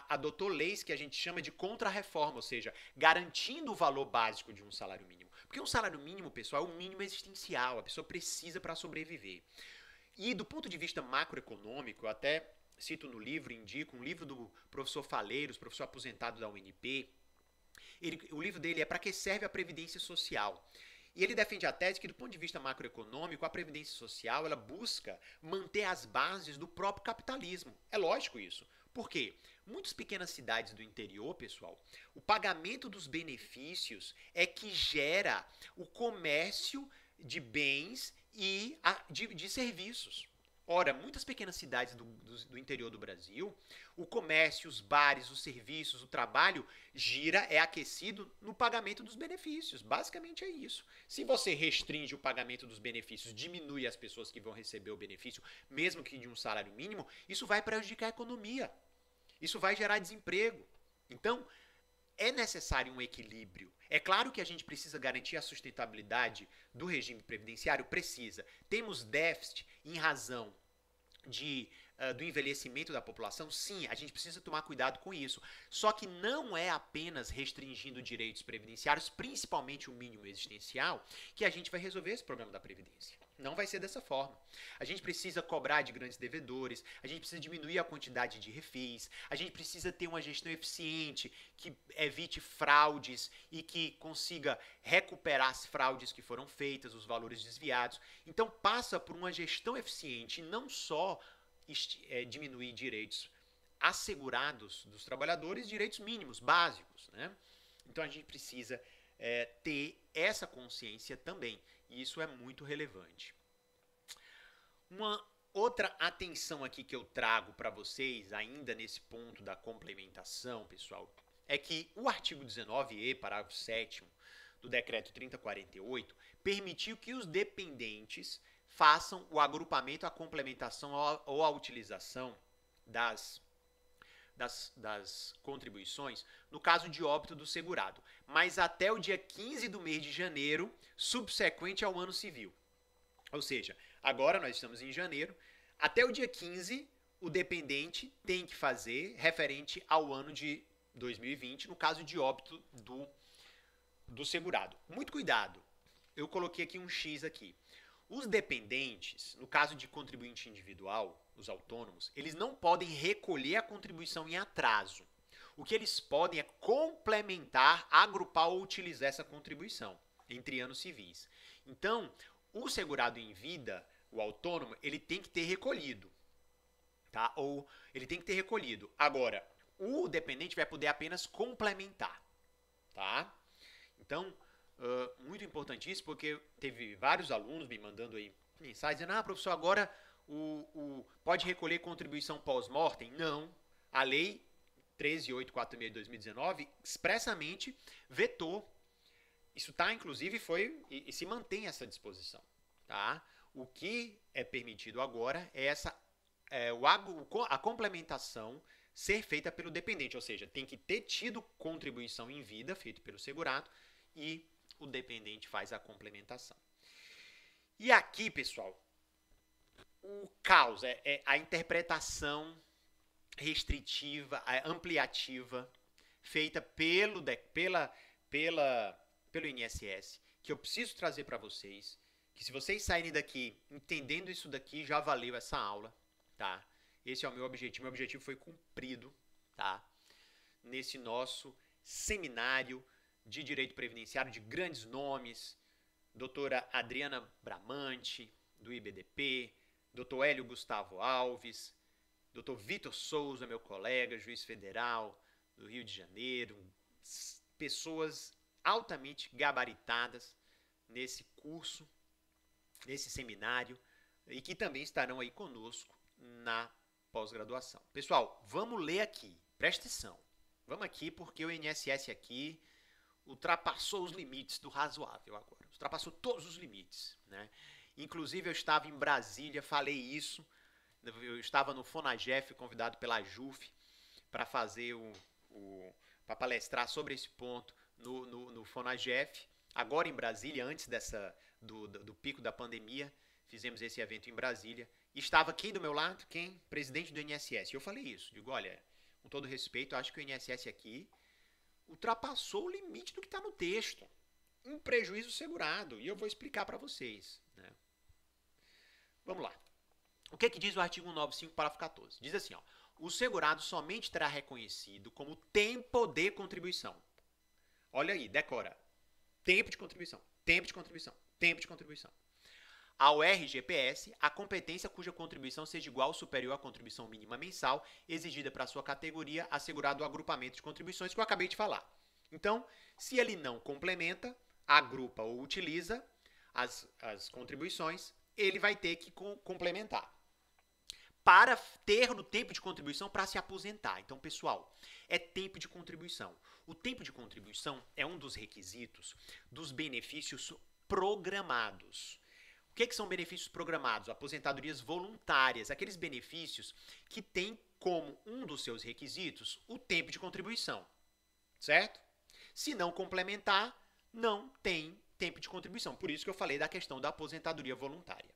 adotou leis que a gente chama de contra-reforma, ou seja, garantindo o valor básico de um salário mínimo. Porque um salário mínimo, pessoal, é o mínimo existencial, a pessoa precisa para sobreviver. E do ponto de vista macroeconômico, eu até cito no livro, indico um livro do professor Faleiros, professor aposentado da UNP. O livro dele é Para que serve a Previdência Social? E ele defende a tese que, do ponto de vista macroeconômico, a Previdência Social ela busca manter as bases do próprio capitalismo. É lógico isso. Por quê? Muitas pequenas cidades do interior, pessoal, o pagamento dos benefícios é que gera o comércio de bens e de serviços. Ora, muitas pequenas cidades do interior do Brasil, o comércio, os bares, os serviços, o trabalho é aquecido no pagamento dos benefícios. Basicamente é isso. Se você restringe o pagamento dos benefícios, diminui as pessoas que vão receber o benefício, mesmo que de um salário mínimo, isso vai prejudicar a economia. Isso vai gerar desemprego. Então, é necessário um equilíbrio. É claro que a gente precisa garantir a sustentabilidade do regime previdenciário, precisa. Temos déficit em razão do envelhecimento da população? Sim, a gente precisa tomar cuidado com isso. Só que não é apenas restringindo direitos previdenciários, principalmente o mínimo existencial, que a gente vai resolver esse problema da Previdência. Não vai ser dessa forma. A gente precisa cobrar de grandes devedores, a gente precisa diminuir a quantidade de refis, a gente precisa ter uma gestão eficiente que evite fraudes e que consiga recuperar as fraudes que foram feitas, os valores desviados. Então passa por uma gestão eficiente e não só diminuir direitos assegurados dos trabalhadores, direitos mínimos, básicos, né? Então a gente precisa ter essa consciência também. E isso é muito relevante. Uma outra atenção aqui que eu trago para vocês, ainda nesse ponto da complementação, pessoal, é que o artigo 19e, parágrafo 7º do decreto 3048, permitiu que os dependentes façam o agrupamento, a complementação ou a utilização das contribuições no caso de óbito do segurado, mas até o dia 15 do mês de janeiro, subsequente ao ano civil. Ou seja, agora nós estamos em janeiro, até o dia 15 o dependente tem que fazer referente ao ano de 2020, no caso de óbito do segurado. Muito cuidado, eu coloquei aqui um X aqui. Os dependentes, no caso de contribuinte individual, os autônomos, eles não podem recolher a contribuição em atraso. O que eles podem é complementar, agrupar ou utilizar essa contribuição entre anos civis. Então, o segurado em vida, o autônomo, ele tem que ter recolhido, tá? Ou ele tem que ter recolhido. Agora, o dependente vai poder apenas complementar, tá? Então, muito importante isso, porque teve vários alunos me mandando aí mensagens dizendo: professor, agora pode recolher contribuição pós-mortem? Não. A lei 13.846 de 2019 expressamente vetou. Isso tá, inclusive, e se mantém essa disposição. Tá? O que é permitido agora é a complementação ser feita pelo dependente, ou seja, tem que ter tido contribuição em vida, feito pelo segurado, e o dependente faz a complementação. E aqui, pessoal, o caos é a interpretação restritiva, ampliativa, feita pelo INSS, que eu preciso trazer para vocês, que se vocês saírem daqui entendendo isso daqui, já valeu essa aula, tá? Esse é o meu objetivo. Meu objetivo foi cumprido, tá? Nesse nosso seminário de direito previdenciário de grandes nomes, doutora Adriana Bramante, do IBDP, doutor Hélio Gustavo Alves, doutor Vitor Souza, meu colega, juiz federal do Rio de Janeiro, pessoas altamente gabaritadas nesse curso, nesse seminário, e que também estarão aí conosco na pós-graduação. Pessoal, vamos ler aqui, presta atenção. Vamos aqui porque o INSS aqui ultrapassou os limites do razoável agora. Ultrapassou todos os limites, né? Inclusive eu estava em Brasília, falei isso, eu estava no Fonagef, convidado pela JUF, para fazer para palestrar sobre esse ponto no Fonagef. Agora em Brasília, antes do pico da pandemia, fizemos esse evento em Brasília. E estava quem do meu lado? Quem? Presidente do INSS. E eu falei isso, digo, olha, com todo respeito, eu acho que o INSS aqui ultrapassou o limite do que está no texto. um prejuízo segurado. E eu vou explicar para vocês. Né? Vamos lá. O que diz o artigo 195, parágrafo 14? Diz assim, ó, o segurado somente terá reconhecido como tempo de contribuição. Olha aí, decora. Tempo de contribuição, tempo de contribuição, tempo de contribuição. Ao RGPS, a competência cuja contribuição seja igual ou superior à contribuição mínima mensal exigida para sua categoria, assegurado o agrupamento de contribuições que eu acabei de falar. Então, se ele não complementa, agrupa ou utiliza as contribuições, ele vai ter que complementar para ter no tempo de contribuição para se aposentar. Então, pessoal, é tempo de contribuição. O tempo de contribuição é um dos requisitos dos benefícios programados. O que são benefícios programados? Aposentadorias voluntárias, aqueles benefícios que têm como um dos seus requisitos o tempo de contribuição, certo? Se não complementar, não tem tempo de contribuição. Por isso que eu falei da questão da aposentadoria voluntária.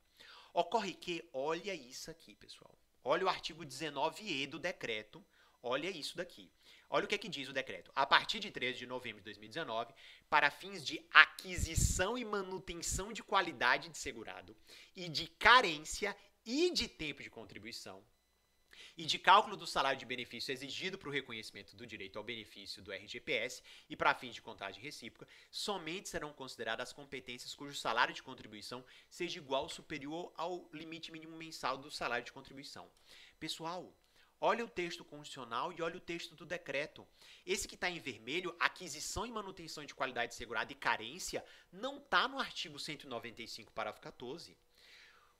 Ocorre que, olha isso aqui, pessoal. Olha o artigo 19e do decreto. Olha isso daqui. Olha o que diz o decreto. A partir de 13 de novembro de 2019, para fins de aquisição e manutenção de qualidade de segurado e de carência e de tempo de contribuição e de cálculo do salário de benefício exigido para o reconhecimento do direito ao benefício do RGPS e para fins de contagem recíproca, somente serão consideradas as competências cujo salário de contribuição seja igual ou superior ao limite mínimo mensal do salário de contribuição. Pessoal, olha o texto constitucional e olha o texto do decreto. Esse que está em vermelho, aquisição e manutenção de qualidade segurada e carência, não está no artigo 195, parágrafo 14.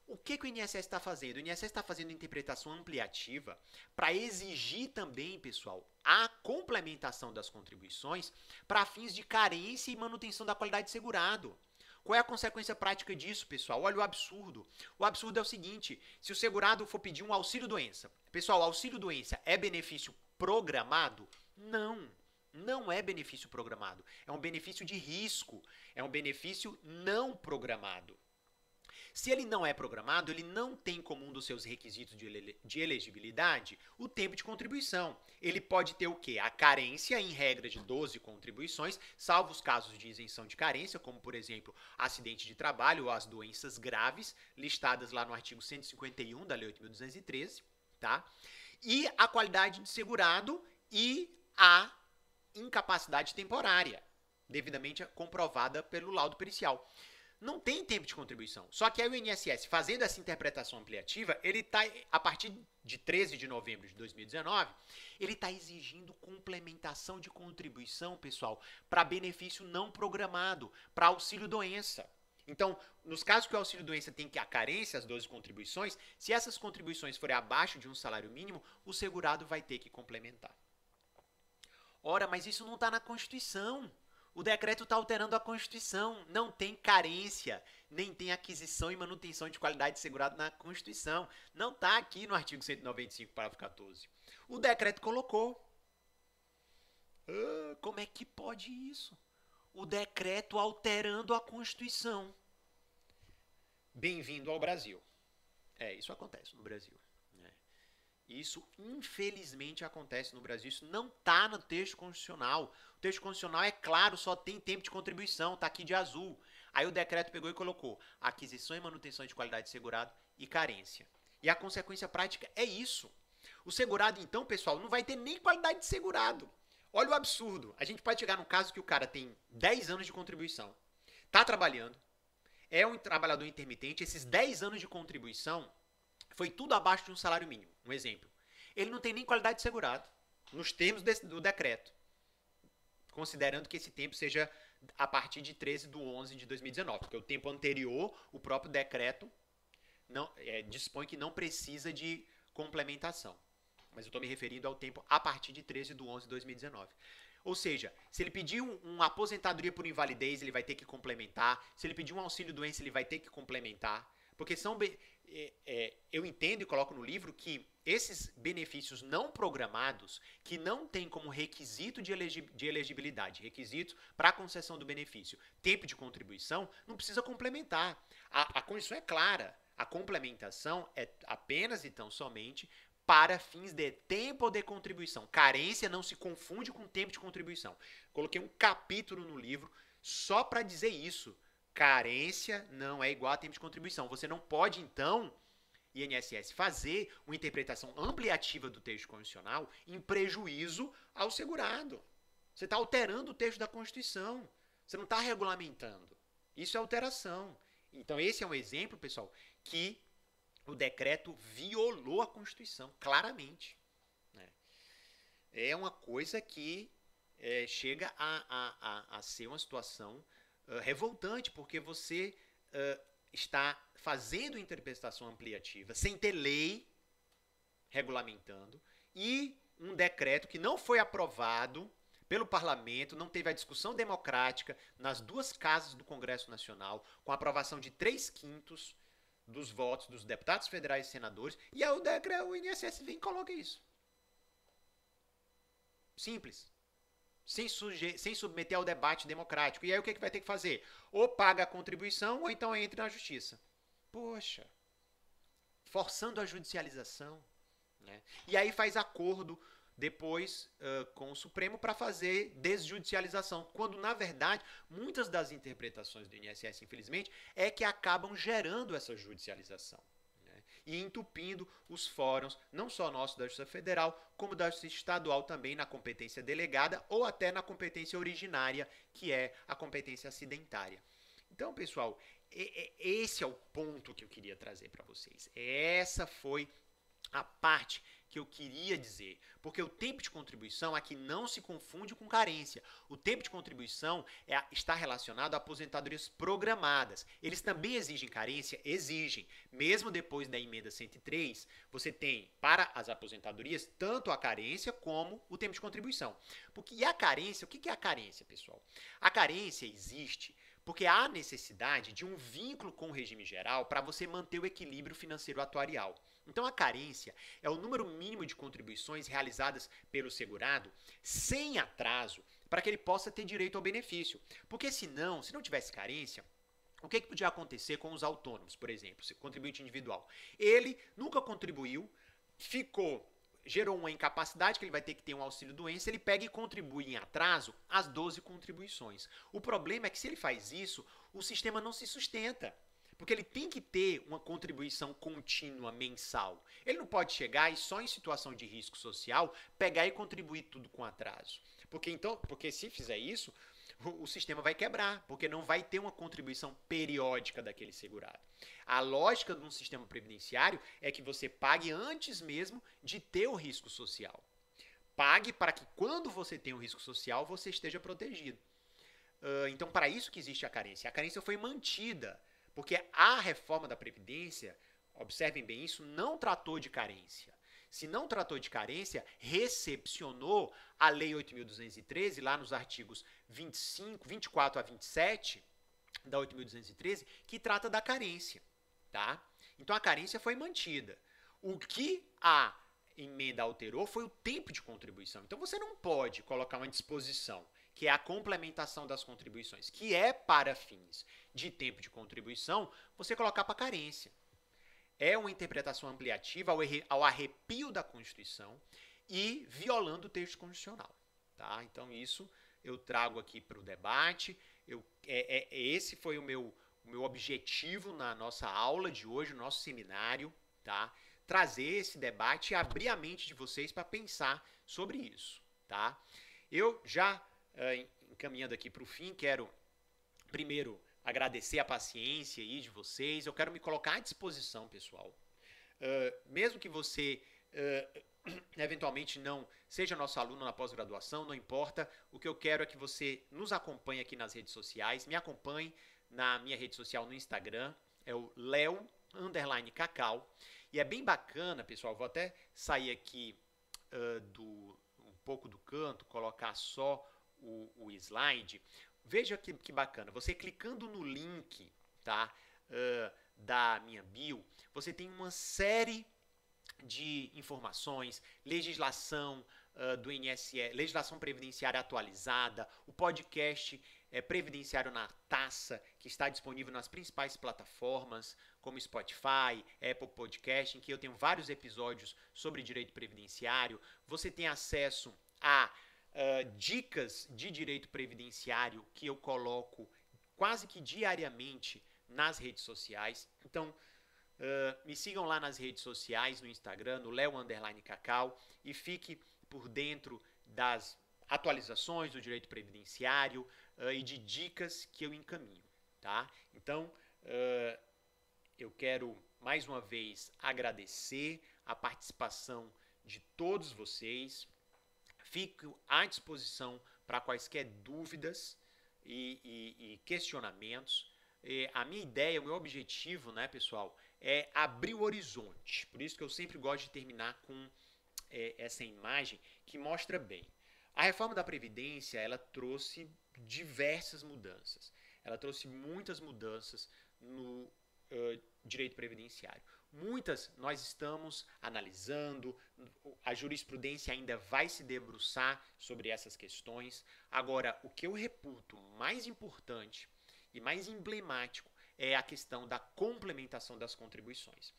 O que o INSS está fazendo? O INSS está fazendo interpretação ampliativa para exigir também, pessoal, a complementação das contribuições para fins de carência e manutenção da qualidade de segurado. Qual é a consequência prática disso, pessoal? Olha o absurdo. O absurdo é o seguinte, se o segurado for pedir um auxílio-doença, pessoal, auxílio-doença é benefício programado? Não. Não é benefício programado. É um benefício de risco. É um benefício não programado. Se ele não é programado, ele não tem como um dos seus requisitos de elegibilidade o tempo de contribuição. Ele pode ter o quê? A carência, em regra de 12 contribuições, salvo os casos de isenção de carência, como, por exemplo, acidente de trabalho ou as doenças graves, listadas lá no artigo 151 da Lei 8.213, tá? E a qualidade de segurado e a incapacidade temporária, devidamente comprovada pelo laudo pericial. Não tem tempo de contribuição. Só que aí o INSS, fazendo essa interpretação ampliativa, ele está, a partir de 13 de novembro de 2019, ele está exigindo complementação de contribuição, pessoal, para benefício não programado, para auxílio-doença. Então, nos casos que o auxílio-doença tem que a carência, as 12 contribuições, se essas contribuições forem abaixo de um salário mínimo, o segurado vai ter que complementar. Ora, mas isso não está na Constituição. O decreto está alterando a Constituição. Não tem carência, nem tem aquisição e manutenção de qualidade segurada na Constituição. Não está aqui no artigo 195, parágrafo 14. O decreto colocou. Como é que pode isso? O decreto alterando a Constituição. Bem-vindo ao Brasil. Isso acontece no Brasil. Isso, infelizmente, acontece no Brasil. Isso não está no texto constitucional. O texto constitucional é claro, só tem tempo de contribuição, está aqui de azul. Aí o decreto pegou e colocou aquisição e manutenção de qualidade de segurado e carência. E a consequência prática é isso. O segurado, então, pessoal, não vai ter nem qualidade de segurado. Olha o absurdo. A gente pode chegar num caso que o cara tem 10 anos de contribuição, está trabalhando, é um trabalhador intermitente, esses 10 anos de contribuição foi tudo abaixo de um salário mínimo. Um exemplo. Ele não tem nem qualidade de segurado, nos termos do decreto. Considerando que esse tempo seja a partir de 13 de 11 de 2019. Porque o tempo anterior, o próprio decreto dispõe que não precisa de complementação. Mas eu estou me referindo ao tempo a partir de 13 de 11 de 2019. Ou seja, se ele pedir uma aposentadoria por invalidez, ele vai ter que complementar. Se ele pedir um auxílio-doença, ele vai ter que complementar. Porque eu entendo e coloco no livro que esses benefícios não programados, que não tem como requisito de elegibilidade, requisitos para a concessão do benefício, tempo de contribuição, não precisa complementar. A condição é clara. A complementação é apenas e tão somente para fins de tempo de contribuição. Carência não se confunde com tempo de contribuição. Coloquei um capítulo no livro só para dizer isso. Carência não é igual a tempo de contribuição. Você não pode, então, INSS, fazer uma interpretação ampliativa do texto constitucional em prejuízo ao segurado. Você está alterando o texto da Constituição. Você não está regulamentando. Isso é alteração. Então, esse é um exemplo, pessoal, que o decreto violou a Constituição, claramente. É uma coisa que chega a ser uma situação revoltante, porque você está fazendo interpretação ampliativa sem ter lei regulamentando e um decreto que não foi aprovado pelo parlamento, não teve a discussão democrática nas duas casas do Congresso Nacional, com a aprovação de 3/5 dos votos dos deputados federais e senadores, e aí o INSS vem e coloca isso. Simples. Sem submeter ao debate democrático. E aí o que vai ter que fazer? Ou paga a contribuição, ou então entra na justiça. Poxa. Forçando a judicialização. Né? E aí faz acordo depois com o Supremo para fazer desjudicialização. Quando, na verdade, muitas das interpretações do INSS, infelizmente, é que acabam gerando essa judicialização. E entupindo os fóruns, não só nosso da Justiça Federal, como da Justiça Estadual também na competência delegada ou até na competência originária, que é a competência acidentária. Então, pessoal, esse é o ponto que eu queria trazer para vocês. Essa foi a parte que eu queria dizer, porque o tempo de contribuição aqui não se confunde com carência. O tempo de contribuição está relacionado a aposentadorias programadas. Eles também exigem carência? Exigem. Mesmo depois da emenda 103, você tem para as aposentadorias tanto a carência como o tempo de contribuição. Porque a carência, o que é a carência, pessoal? A carência existe porque há necessidade de um vínculo com o regime geral para você manter o equilíbrio financeiro atuarial. Então, a carência é o número mínimo de contribuições realizadas pelo segurado sem atraso para que ele possa ter direito ao benefício. Porque se não tivesse carência, o que podia acontecer com os autônomos, por exemplo, contribuinte individual? Ele nunca contribuiu, gerou uma incapacidade que ele vai ter que ter um auxílio-doença, ele pega e contribui em atraso as 12 contribuições. O problema é que se ele faz isso, o sistema não se sustenta. Porque ele tem que ter uma contribuição contínua mensal. Ele não pode chegar e só em situação de risco social pegar e contribuir tudo com atraso. Porque se fizer isso, o sistema vai quebrar, porque não vai ter uma contribuição periódica daquele segurado. A lógica de um sistema previdenciário é que você pague antes mesmo de ter o risco social. Pague para que quando você tem o risco social, você esteja protegido. Então, para isso que existe a carência. A carência foi mantida, porque a reforma da Previdência, observem bem isso, não tratou de carência. Se não tratou de carência, recepcionou a Lei 8.213, lá nos artigos 24 a 27 da 8.213, que trata da carência. Tá? Então a carência foi mantida. O que a emenda alterou foi o tempo de contribuição. Então você não pode colocar uma disposição, que é a complementação das contribuições, que é para fins de tempo de contribuição, você colocar para carência. É uma interpretação ampliativa ao arrepio da Constituição e violando o texto constitucional. Tá? Então isso eu trago aqui para o debate. Esse foi o meu objetivo na nossa aula de hoje, no nosso seminário, tá? Trazer esse debate e abrir a mente de vocês para pensar sobre isso. Tá? Eu já, encaminhando aqui para o fim, quero primeiro agradecer a paciência aí de vocês. Eu quero me colocar à disposição, pessoal. Mesmo que você eventualmente não seja nosso aluno na pós-graduação, não importa. O que eu quero é que você nos acompanhe aqui nas redes sociais. Me acompanhe na minha rede social no Instagram. É o Leo_Cacau. E é bem bacana, pessoal. Vou até sair aqui um pouco do canto, colocar só o slide. Veja que bacana, você clicando no link, tá, da minha bio, você tem uma série de informações, legislação do INSS, legislação previdenciária atualizada, o podcast Previdenciário na Taça, que está disponível nas principais plataformas, como Spotify, Apple Podcast, em que eu tenho vários episódios sobre direito previdenciário. Você tem acesso a dicas de direito previdenciário que eu coloco quase que diariamente nas redes sociais. Então, me sigam lá nas redes sociais, no Instagram, no Leo_Cacau, e fique por dentro das atualizações do direito previdenciário e de dicas que eu encaminho, tá? Então, eu quero mais uma vez agradecer a participação de todos vocês. Fico à disposição para quaisquer dúvidas e questionamentos. A minha ideia, o meu objetivo, né, pessoal, é abrir o horizonte. Por isso que eu sempre gosto de terminar com essa imagem que mostra bem. A reforma da Previdência, ela trouxe diversas mudanças. Ela trouxe muitas mudanças no direito previdenciário. Muitas nós estamos analisando, a jurisprudência ainda vai se debruçar sobre essas questões. Agora, o que eu reputo mais importante e mais emblemático é a questão da complementação das contribuições.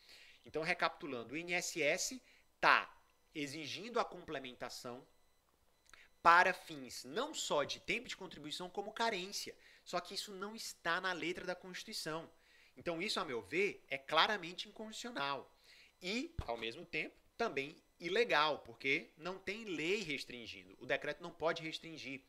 Então, recapitulando, o INSS está exigindo a complementação para fins não só de tempo de contribuição, como carência. Só que isso não está na letra da Constituição. Então, isso, a meu ver, é claramente inconstitucional. E, ao mesmo tempo, também ilegal, porque não tem lei restringindo. O decreto não pode restringir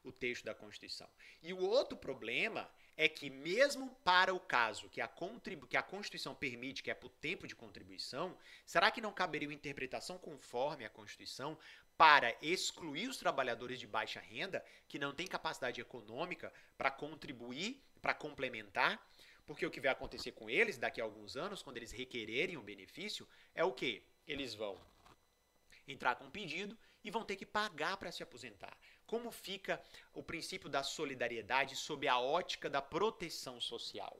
o texto da Constituição. E o outro problema é que, mesmo para o caso que a Constituição permite, que é por tempo de contribuição, será que não caberia uma interpretação conforme a Constituição para excluir os trabalhadores de baixa renda, que não têm capacidade econômica para contribuir, para complementar? Porque o que vai acontecer com eles daqui a alguns anos, quando eles requererem o benefício, é o quê? Eles vão entrar com um pedido e vão ter que pagar para se aposentar. Como fica o princípio da solidariedade sob a ótica da proteção social?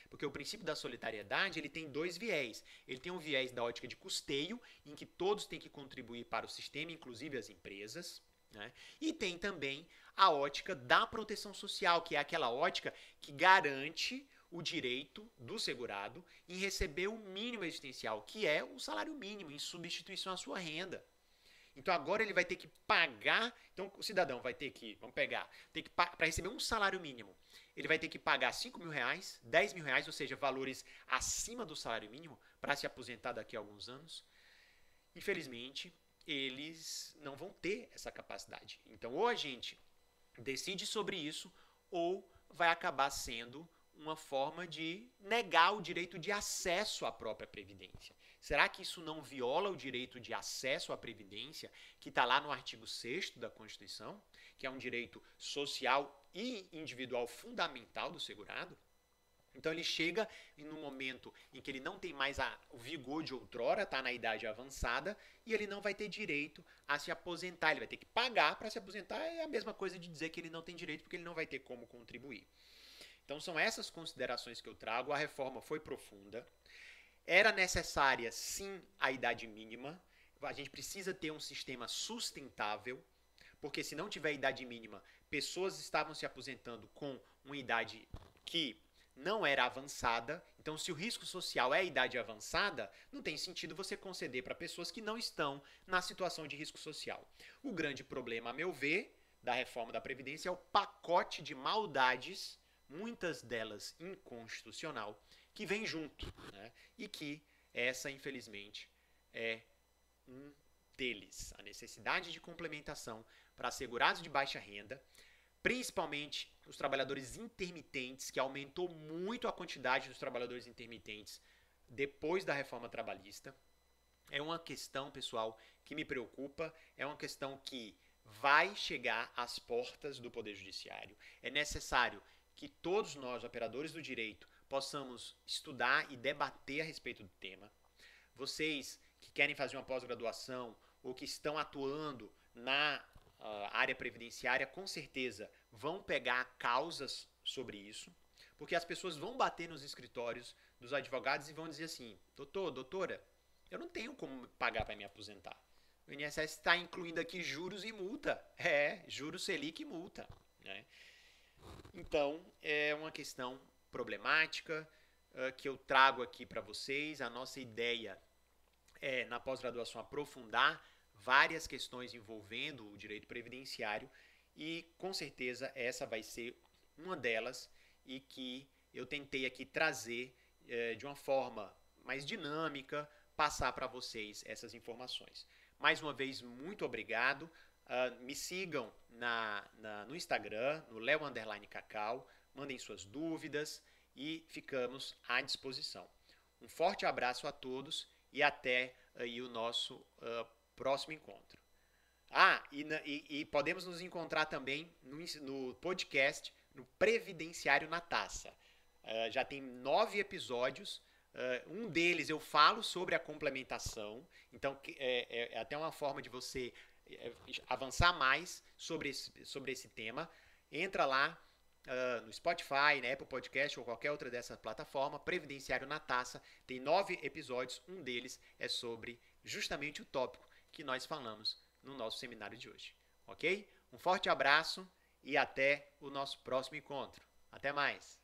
Porque o princípio da solidariedade ele tem dois viés. Ele tem um viés da ótica de custeio, em que todos têm que contribuir para o sistema, inclusive as empresas. E tem também a ótica da proteção social, que é aquela ótica que garante o direito do segurado em receber o mínimo existencial, que é o salário mínimo, em substituição à sua renda. Então agora ele vai ter que pagar, então o cidadão vai ter que, vamos pegar, para receber um salário mínimo, ele vai ter que pagar R$5.000, R$10.000, ou seja, valores acima do salário mínimo para se aposentar daqui a alguns anos. Infelizmente, eles não vão ter essa capacidade. Então ou a gente decide sobre isso ou vai acabar sendo uma forma de negar o direito de acesso à própria Previdência. Será que isso não viola o direito de acesso à Previdência, que está lá no artigo 6º da Constituição, que é um direito social e individual fundamental do segurado? Então ele chega no momento em que ele não tem mais o vigor de outrora, está na idade avançada, e ele não vai ter direito a se aposentar. Ele vai ter que pagar para se aposentar, é a mesma coisa de dizer que ele não tem direito porque ele não vai ter como contribuir. Então são essas considerações que eu trago. A reforma foi profunda. Era necessária, sim, a idade mínima. A gente precisa ter um sistema sustentável, porque se não tiver idade mínima, pessoas estavam se aposentando com uma idade que não era avançada. Então, se o risco social é a idade avançada, não tem sentido você conceder para pessoas que não estão na situação de risco social. O grande problema, a meu ver, da reforma da Previdência é o pacote de maldades, muitas delas inconstitucional, que vem junto, e que essa, infelizmente, é um deles. A necessidade de complementação para segurados de baixa renda, principalmente os trabalhadores intermitentes, que aumentou muito a quantidade dos trabalhadores intermitentes depois da reforma trabalhista. É uma questão, pessoal, que me preocupa, é uma questão que vai chegar às portas do Poder Judiciário. É necessário que todos nós, operadores do direito, possamos estudar e debater a respeito do tema. Vocês que querem fazer uma pós-graduação ou que estão atuando na área previdenciária, com certeza vão pegar causas sobre isso, porque as pessoas vão bater nos escritórios dos advogados e vão dizer assim: doutor, doutora, eu não tenho como pagar para me aposentar. O INSS está incluindo aqui juros e multa. Juros Selic e multa. Então, é uma questão problemática que eu trago aqui para vocês. A nossa ideia é, na pós-graduação, aprofundar várias questões envolvendo o direito previdenciário e com certeza essa vai ser uma delas e que eu tentei aqui trazer de uma forma mais dinâmica, passar para vocês essas informações. Mais uma vez, muito obrigado. Me sigam no Instagram, no Leo_Cacau, mandem suas dúvidas e ficamos à disposição. Um forte abraço a todos e até aí o nosso próximo encontro. E podemos nos encontrar também no podcast, no Previdenciário na Taça. Já tem 9 episódios. Um deles eu falo sobre a complementação, então é até uma forma de você avançar mais sobre esse tema. Entra lá no Spotify, na Apple Podcast ou qualquer outra dessa plataforma, Previdenciário na Taça. Tem 9 episódios, um deles é sobre justamente o tópico que nós falamos no nosso seminário de hoje. Ok? Um forte abraço e até o nosso próximo encontro. Até mais!